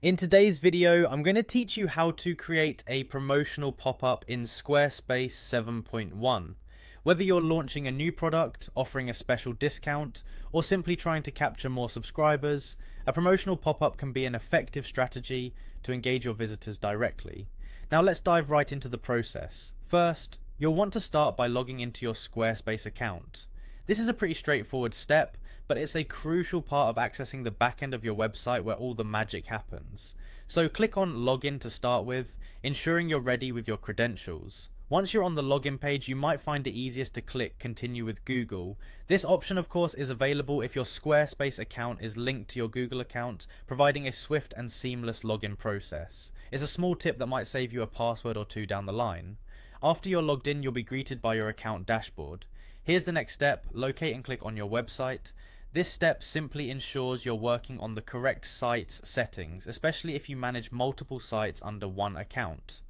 In today's video, I'm going to teach you how to create a promotional pop-up in Squarespace 7.1. Whether you're launching a new product, offering a special discount, or simply trying to capture more subscribers, a promotional pop-up can be an effective strategy to engage your visitors directly. Now let's dive right into the process. First, you'll want to start by logging into your Squarespace account. This is a pretty straightforward step, but it's a crucial part of accessing the back end of your website where all the magic happens. So click on Login to start with, ensuring you're ready with your credentials. Once you're on the login page, you might find it easiest to click Continue with Google. This option, of course, is available if your Squarespace account is linked to your Google account, providing a swift and seamless login process. It's a small tip that might save you a password or two down the line. After you're logged in, you'll be greeted by your account dashboard. Here's the next step: locate and click on your website. This step simply ensures you're working on the correct site's settings, especially if you manage multiple sites under one account.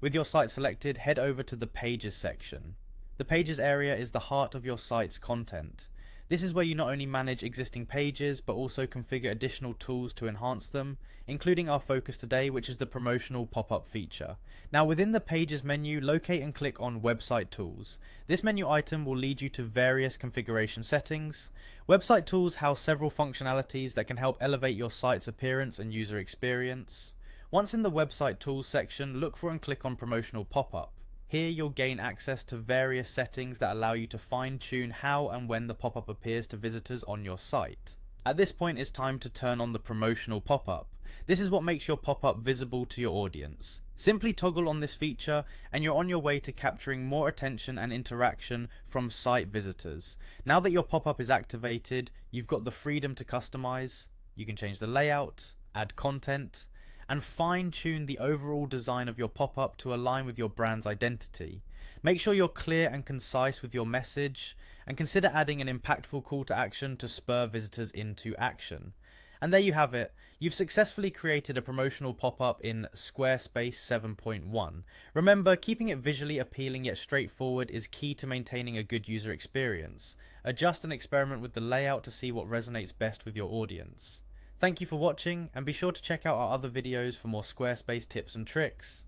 With your site selected, head over to the Pages section. The Pages area is the heart of your site's content. This is where you not only manage existing pages, but also configure additional tools to enhance them, including our focus today, which is the promotional pop-up feature. Now within the Pages menu, locate and click on Website Tools. This menu item will lead you to various configuration settings. Website Tools house several functionalities that can help elevate your site's appearance and user experience. Once in the Website Tools section, look for and click on Promotional Pop-up. Here you'll gain access to various settings that allow you to fine-tune how and when the pop-up appears to visitors on your site. At this point, it's time to turn on the promotional pop-up. This is what makes your pop-up visible to your audience. Simply toggle on this feature and you're on your way to capturing more attention and interaction from site visitors. Now that your pop-up is activated, you've got the freedom to customize. You can change the layout, add content, and fine-tune the overall design of your pop-up to align with your brand's identity. Make sure you're clear and concise with your message, and consider adding an impactful call to action to spur visitors into action. And there you have it. You've successfully created a promotional pop-up in Squarespace 7.1. Remember, keeping it visually appealing yet straightforward is key to maintaining a good user experience. Adjust and experiment with the layout to see what resonates best with your audience. Thank you for watching, and be sure to check out our other videos for more Squarespace tips and tricks.